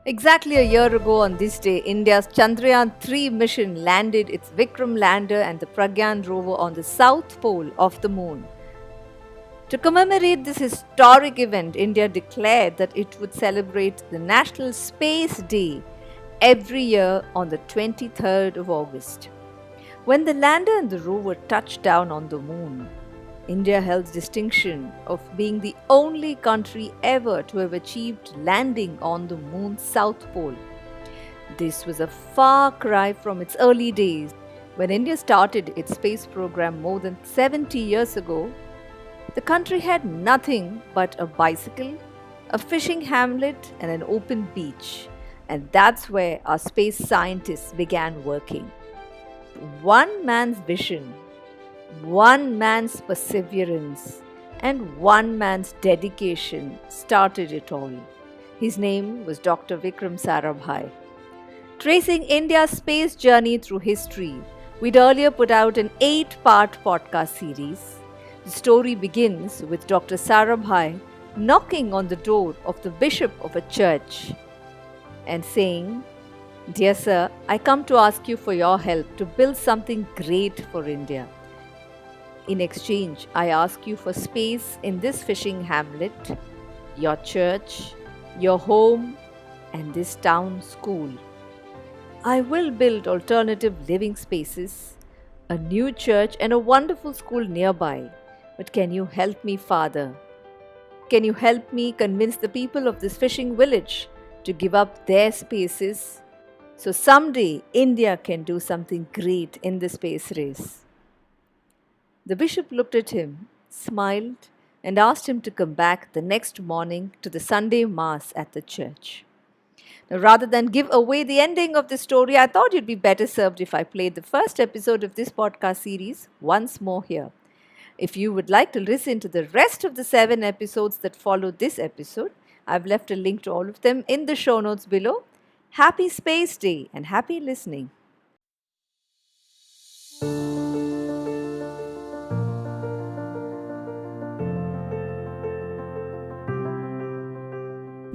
Exactly a year ago on this day, India's Chandrayaan-3 mission landed its Vikram lander and the Pragyan rover on the south pole of the moon. To commemorate this historic event, India declared that it would celebrate the National Space Day every year on the 23rd of August. When the lander and the rover touched down on the moon, India held the distinction of being the only country ever to have achieved landing on the moon's south pole. This was a far cry from its early days. When India started its space program more than 70 years ago, the country had nothing but a bicycle, a fishing hamlet, and an open beach. And that's where our space scientists began working. One man's vision, one man's perseverance, and one man's dedication started it all. His name was Dr. Vikram Sarabhai. Tracing India's space journey through history, we'd earlier put out an 8-part podcast series. The story begins with Dr. Sarabhai knocking on the door of the bishop of a church and saying, "Dear sir, I come to ask you for your help to build something great for India. In exchange, I ask you for space in this fishing hamlet, your church, your home, and this town school. I will build alternative living spaces, a new church, and a wonderful school nearby. But can you help me, Father? Can you help me convince the people of this fishing village to give up their spaces so someday India can do something great in the space race?" The bishop looked at him, smiled, and asked him to come back the next morning to the Sunday Mass at the church. Now, rather than give away the ending of the story, I thought you'd be better served if I played the first episode of this podcast series once more here. If you would like to listen to the rest of the 7 episodes that follow this episode, I've left a link to all of them in the show notes below. Happy Space Day and happy listening.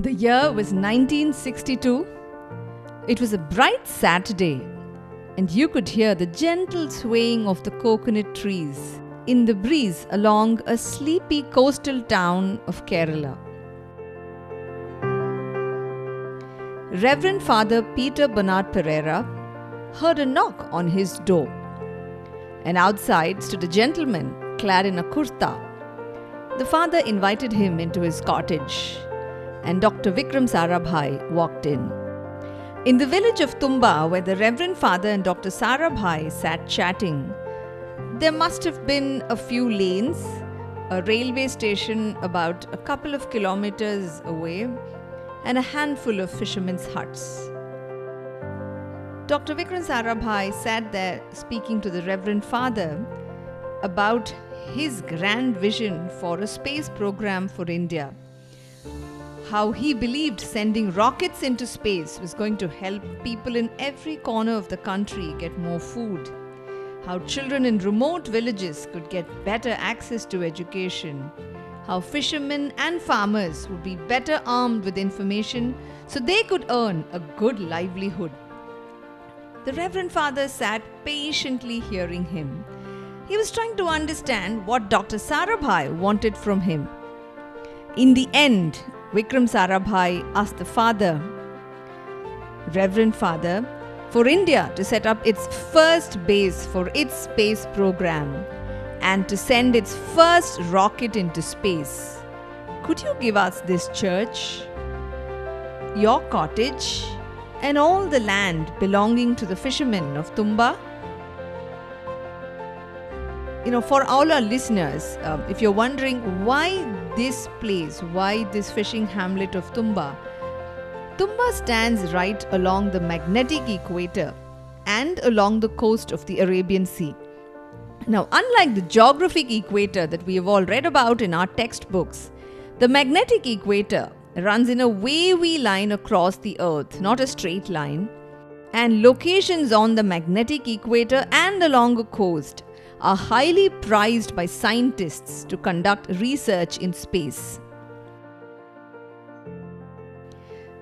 The year was 1962. It was a bright Saturday, and you could hear the gentle swaying of the coconut trees in the breeze along a sleepy coastal town of Kerala. Reverend Father Peter Bernard Pereira heard a knock on his door, and outside stood a gentleman clad in a kurta. The father invited him into his cottage, and Dr. Vikram Sarabhai walked in. In the village of Tumba, where the Reverend Father and Dr. Sarabhai sat chatting, there must have been a few lanes, a railway station about a couple of kilometers away, and a handful of fishermen's huts. Dr. Vikram Sarabhai sat there speaking to the Reverend Father about his grand vision for a space program for India. How he believed sending rockets into space was going to help people in every corner of the country get more food. How children in remote villages could get better access to education. How fishermen and farmers would be better armed with information so they could earn a good livelihood. The Reverend Father sat patiently hearing him. He was trying to understand what Dr. Sarabhai wanted from him. In the end, Vikram Sarabhai asked the father, "Reverend Father, for India to set up its first base for its space program and to send its first rocket into space, could you give us this church, your cottage, and all the land belonging to the fishermen of Tumba?" For all our listeners, if you're wondering why this place, why this fishing hamlet of Tumba, Tumba stands right along the magnetic equator and along the coast of the Arabian Sea. Now, unlike the geographic equator that we have all read about in our textbooks, the magnetic equator runs in a wavy line across the earth, not a straight line, and locations on the magnetic equator and along a coast are highly prized by scientists to conduct research in space.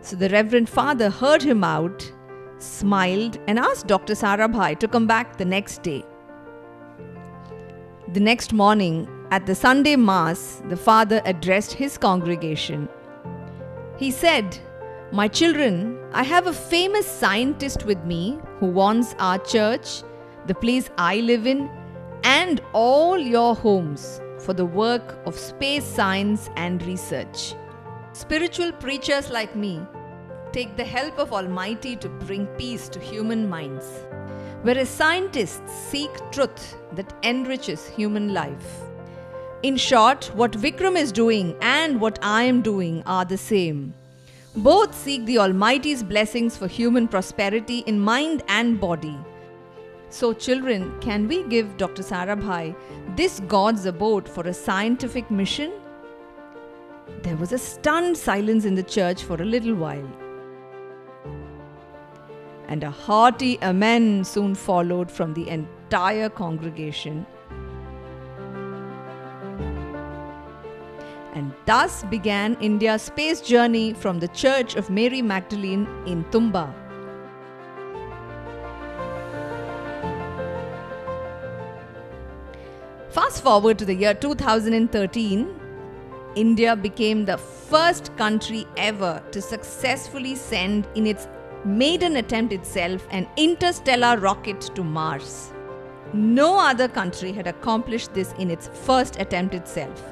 So the Reverend Father heard him out, smiled, and asked Dr. Sarabhai to come back the next day. The next morning, at the Sunday Mass, the Father addressed his congregation. He said, "My children, I have a famous scientist with me who wants our church, the place I live in, and all your homes for the work of space science and research. Spiritual preachers like me take the help of Almighty to bring peace to human minds, whereas scientists seek truth that enriches human life. In short, what Vikram is doing and what I am doing are the same. Both seek the Almighty's blessings for human prosperity in mind and body. So, children, can we give Dr. Sarabhai this God's abode for a scientific mission?" There was a stunned silence in the church for a little while. And a hearty amen soon followed from the entire congregation. And thus began India's space journey from the Church of Mary Magdalene in Tumba. Fast forward to the year 2013, India became the first country ever to successfully send in its maiden attempt itself an interstellar rocket to Mars. No other country had accomplished this in its first attempt itself.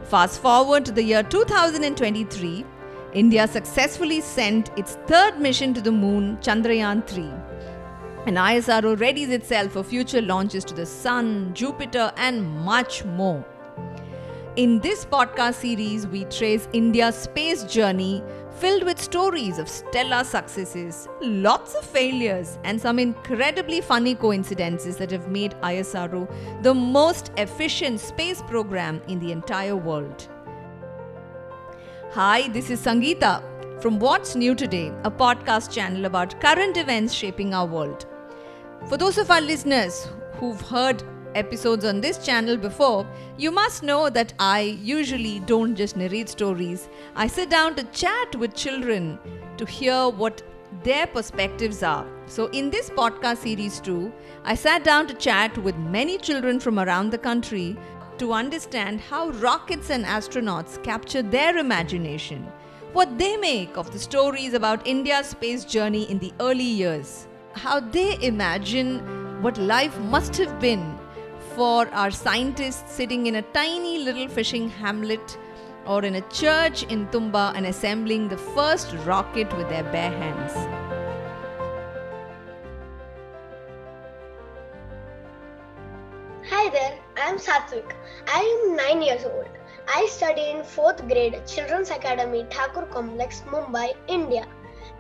Fast forward to the year 2023, India successfully sent its third mission to the moon, Chandrayaan-3. And ISRO readies itself for future launches to the Sun, Jupiter, and much more. In this podcast series, we trace India's space journey filled with stories of stellar successes, lots of failures, and some incredibly funny coincidences that have made ISRO the most efficient space program in the entire world. Hi, this is Sangeeta from What's New Today, a podcast channel about current events shaping our world. For those of our listeners who've heard episodes on this channel before, you must know that I usually don't just narrate stories. I sit down to chat with children to hear what their perspectives are. So in this podcast series too, I sat down to chat with many children from around the country to understand how rockets and astronauts capture their imagination, what they make of the stories about India's space journey in the early years, how they imagine what life must have been for our scientists sitting in a tiny little fishing hamlet or in a church in Tumba and assembling the first rocket with their bare hands. Hi there, I am Satvik. I am 9 years old. I study in 4th grade Children's Academy, Thakur Complex, Mumbai, India.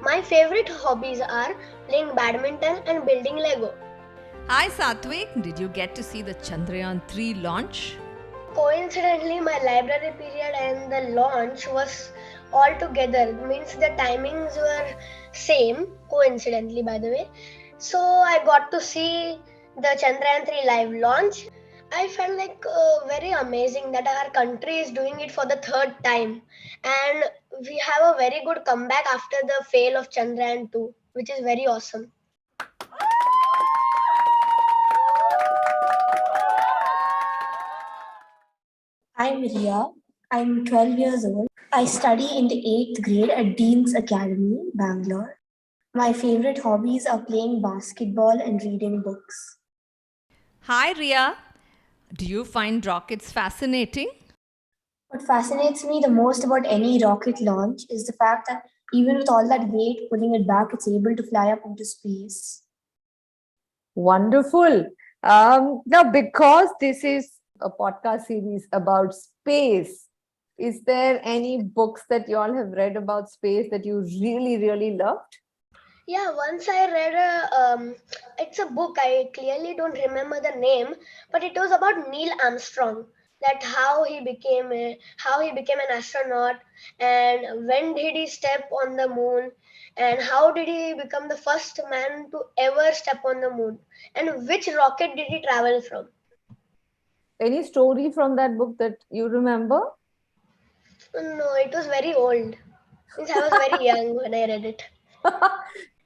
My favorite hobbies are playing badminton and building Lego. Hi Satvik, did you get to see the Chandrayaan-3 launch? Coincidentally, my library period and the launch was all together. Means the timings were same, coincidentally by the way. So I got to see the Chandrayaan-3 live launch. I felt like very amazing that our country is doing it for the third time. And we have a very good comeback after the fail of Chandrayaan-2, which is very awesome. I'm Ria. I'm 12 years old. I study in the 8th grade at Dean's Academy, Bangalore. My favorite hobbies are playing basketball and reading books. Hi Ria, do you find rockets fascinating? What fascinates me the most about any rocket launch is the fact that even with all that weight pulling it back, it's able to fly up into space. Wonderful. Now, because this is a podcast series about space, is there any books that you all have read about space that you really, really loved? Yeah, once I read it's a book. I clearly don't remember the name, but it was about Neil Armstrong. That how he became an astronaut, and when did he step on the moon, and how did he become the first man to ever step on the moon, and which rocket did he travel from? Any story from that book that you remember? No, it was very old. Since I was very young when I read it.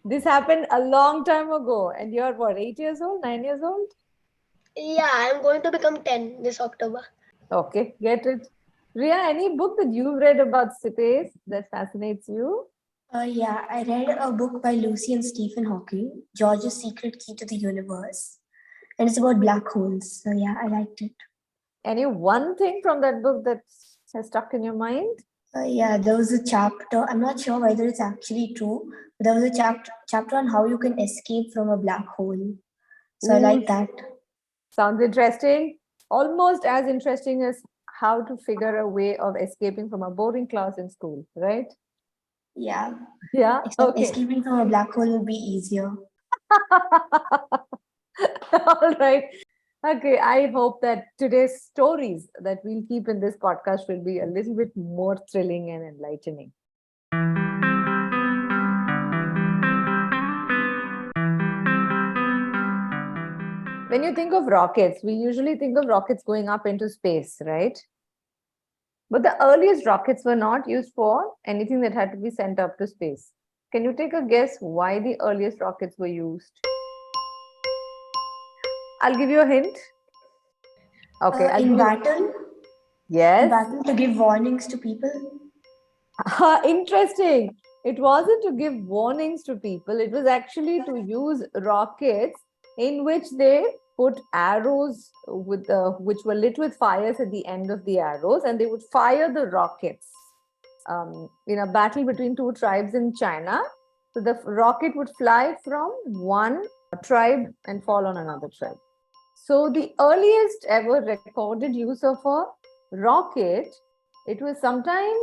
This happened a long time ago, and you're what, 8 years old, 9 years old? Yeah, I'm going to become 10 this October. Okay, get it. Ria, any book that you've read about space that fascinates you? Yeah, I read a book by Lucy and Stephen Hawking, George's Secret Key to the Universe, and it's about black holes. So yeah, I liked it. Any one thing from that book that has stuck in your mind? Yeah, there was a chapter. I'm not sure whether it's actually true, but there was a chapter on how you can escape from a black hole. So I Ooh, like that. sounds interesting. Almost as interesting as how to figure a way of escaping from a boring class in school, right? Yeah, Yeah, except okay. escaping from a black hole would be easier. All right. Okay, I hope that today's stories that we'll keep in this podcast will be a little bit more thrilling and enlightening. When you think of rockets, we usually think of rockets going up into space, right? But the earliest rockets were not used for anything that had to be sent up to space. Can you take a guess why the earliest rockets were used? I'll give you a hint. Okay, I'll give In you. battle, Yes. to give warnings to people. Interesting. It wasn't to give warnings to people, it was actually to use rockets in which they put arrows with which were lit with fires at the end of the arrows, and they would fire the rockets in a battle between two tribes in China. So the rocket would fly from one tribe and fall on another tribe. So the earliest ever recorded use of a rocket, it was sometime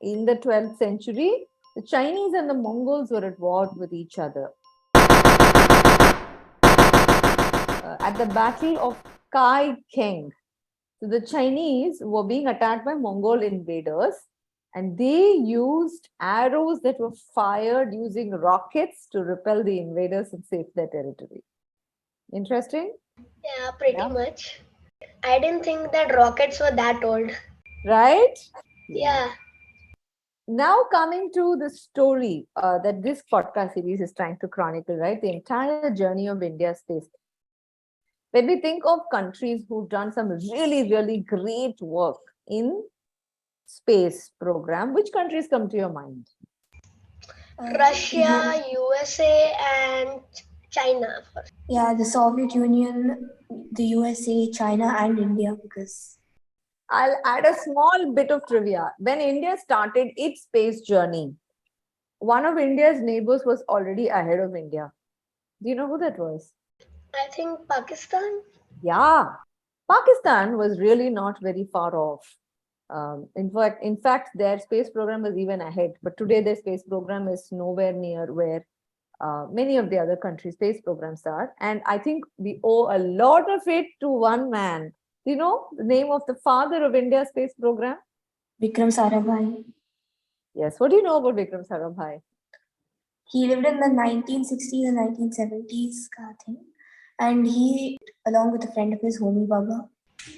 in the 12th century. The Chinese and the Mongols were at war with each other. At the Battle of Kai Keng, so the Chinese were being attacked by Mongol invaders, and they used arrows that were fired using rockets to repel the invaders and save their territory. Interesting? Yeah, pretty Yeah. much. I didn't think that rockets were that old. Right? Yeah. Now coming to the story that this podcast series is trying to chronicle, right? The entire journey of India's space. When we think of countries who've done some really, really great work in space program, which countries come to your mind? Russia, USA, and China. Yeah, the Soviet Union, the USA, China, and India, because I'll add a small bit of trivia. When India started its space journey, one of India's neighbors was already ahead of India. Do you know who that was? I think Pakistan. Yeah, Pakistan was really not very far off. In fact, their space program was even ahead. But today, their space program is nowhere near where many of the other countries' space programs are. And I think we owe a lot of it to one man. Do you know the name of the father of India's space program? Vikram Sarabhai. Yes. What do you know about Vikram Sarabhai? He lived in the 1960s and 1970s, I think. And he, along with a friend of his, Homi Baba,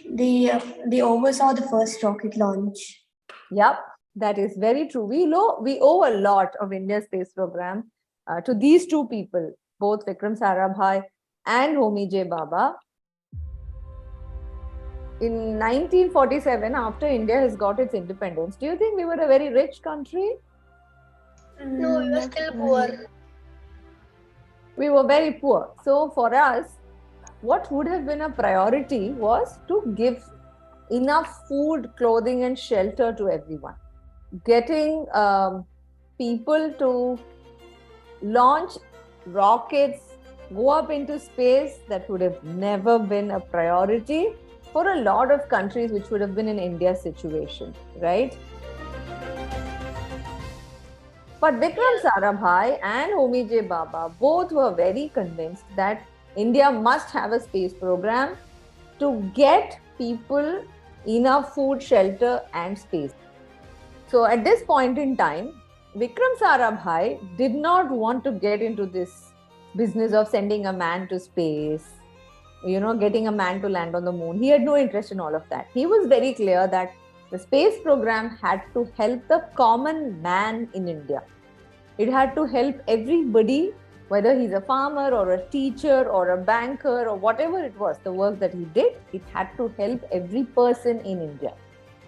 they oversaw the first rocket launch. Yep, that is very true. We owe a lot of India's space program to these two people, both Vikram Sarabhai and Homi J. Baba. In 1947, after India has got its independence, do you think we were a very rich country? No, we were Not still really. poor. We were very poor. So for us, what would have been a priority was to give enough food, clothing, and shelter to everyone. Getting people to launch rockets, go up into space, that would have never been a priority for a lot of countries which would have been in India's situation, right? But Vikram Sarabhai and Homi J. Baba both were very convinced that India must have a space program to get people enough food, shelter, and space. So at this point in time, Vikram Sarabhai did not want to get into this business of sending a man to space, getting a man to land on the moon. He had no interest in all of that. He was very clear that The space program had to help the common man in India. It had to help everybody, whether he's a farmer or a teacher or a banker or whatever it was, the work that he did, it had to help every person in India.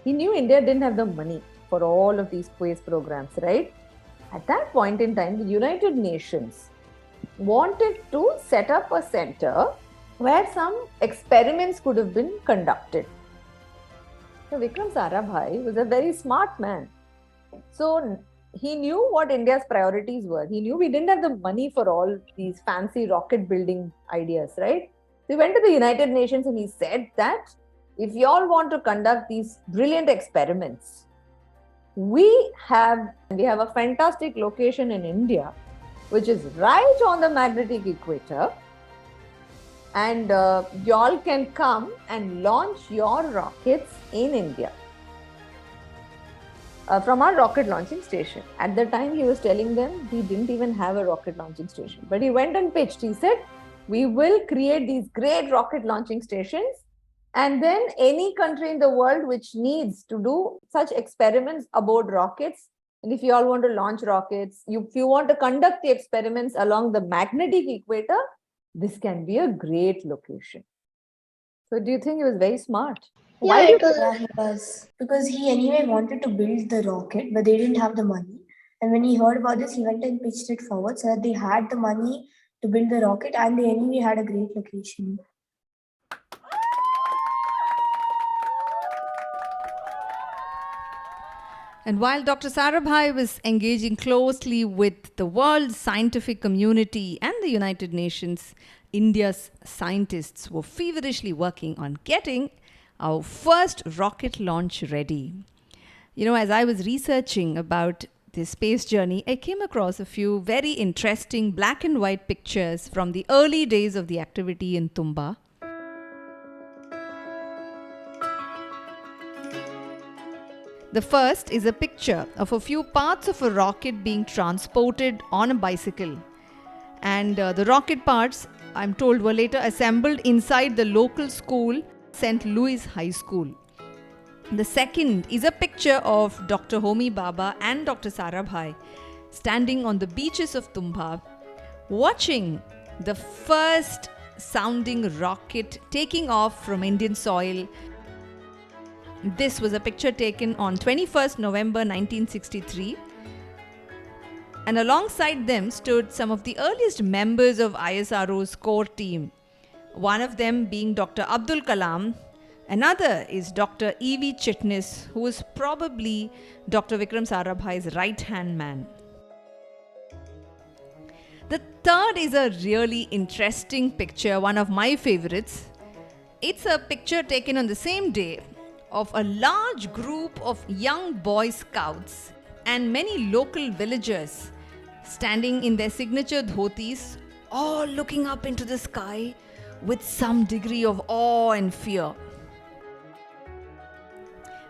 He knew India didn't have the money for all of these space programs, right? At that point in time, the United Nations wanted to set up a center where some experiments could have been conducted. So Vikram Sarabhai was a very smart man. So he knew what India's priorities were. He knew we didn't have the money for all these fancy rocket building ideas, right? So he went to the United Nations and he said that if you all want to conduct these brilliant experiments, we have a fantastic location in India, which is right on the magnetic equator. And y'all can come and launch your rockets in India from our rocket launching station. At the time, he was telling them we didn't even have a rocket launching station. But he went and pitched. He said, we will create these great rocket launching stations. And then any country in the world which needs to do such experiments aboard rockets, and if you all want to launch rockets, if you want to conduct the experiments along the magnetic equator, this can be a great location. So do you think he was very smart? Yeah, it was. Yeah, he was. Because he anyway wanted to build the rocket, but they didn't have the money. And when he heard about this, he went and pitched it forward so that they had the money to build the rocket and they anyway had a great location. And while Dr. Sarabhai was engaging closely with the world scientific community and the United Nations, India's scientists were feverishly working on getting our first rocket launch ready. You know, as I was researching about this space journey, I came across a few very interesting black and white pictures from the early days of the activity in Tumba. The first is a picture of a few parts of a rocket being transported on a bicycle. And the rocket parts, I'm told, were later assembled inside the local school, St. Louis High School. The second is a picture of Dr. Homi Bhabha and Dr. Sarabhai standing on the beaches of Tumba, watching the first sounding rocket taking off from Indian soil. This was a picture taken on 21st November 1963. And alongside them stood some of the earliest members of ISRO's core team. One of them being Dr. Abdul Kalam. Another is Dr. E.V. Chitnis, who was probably Dr. Vikram Sarabhai's right-hand man. The third is a really interesting picture, one of my favorites. It's a picture taken on the same day of a large group of young Boy Scouts and many local villagers standing in their signature dhotis, all looking up into the sky with some degree of awe and fear.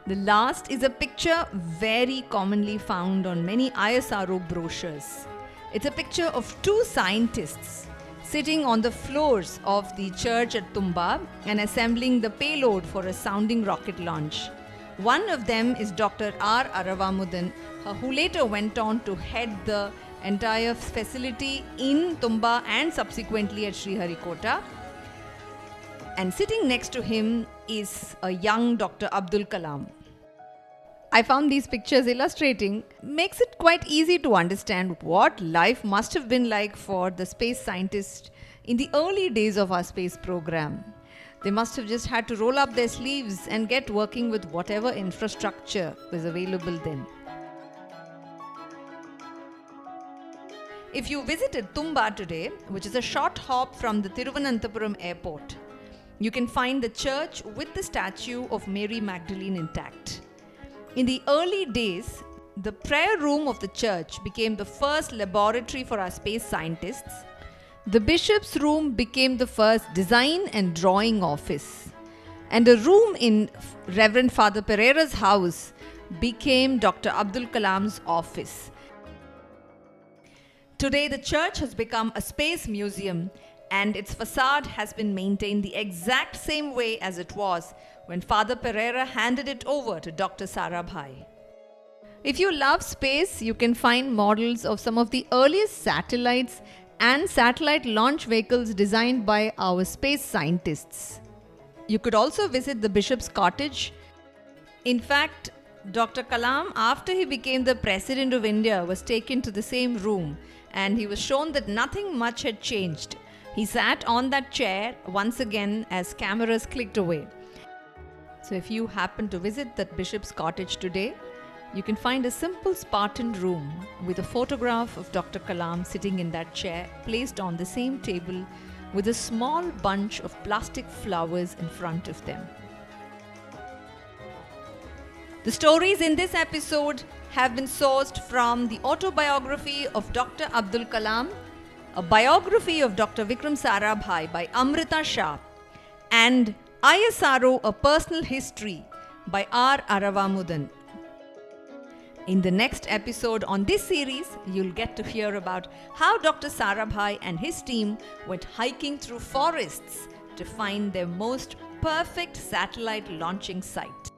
The last is a picture very commonly found on many ISRO brochures. It's a picture of two scientists sitting on the floors of the church at Tumba and assembling the payload for a sounding rocket launch. One of them is Dr. R. Aravamudan, who later went on to head the entire facility in Tumba and subsequently at Sriharikota. And sitting next to him is a young Dr. Abdul Kalam. I found these pictures illustrating makes it quite easy to understand what life must have been like for the space scientists in the early days of our space program. They must have just had to roll up their sleeves and get working with whatever infrastructure was available then. If you visited Tumba today, which is a short hop from the Thiruvananthapuram airport, you can find the church with the statue of Mary Magdalene intact. In the early days, the prayer room of the church became the first laboratory for our space scientists. The bishop's room became the first design and drawing office. And a room in Reverend Father Pereira's house became Dr. Abdul Kalam's office. Today, the church has become a space museum and its facade has been maintained the exact same way as it was when Father Pereira handed it over to Dr. Sarabhai. If you love space, you can find models of some of the earliest satellites and satellite launch vehicles designed by our space scientists. You could also visit the Bishop's cottage. In fact, Dr. Kalam, after he became the President of India, was taken to the same room and he was shown that nothing much had changed. He sat on that chair once again as cameras clicked away. So if you happen to visit that Bishop's cottage today, you can find a simple Spartan room with a photograph of Dr. Kalam sitting in that chair placed on the same table with a small bunch of plastic flowers in front of them. The stories in this episode have been sourced from the autobiography of Dr. Abdul Kalam, a biography of Dr. Vikram Sarabhai by Amrita Shah, and ISRO, a personal history by R. Aravamudan. In the next episode on this series, you'll get to hear about how Dr. Sarabhai and his team went hiking through forests to find their most perfect satellite launching site.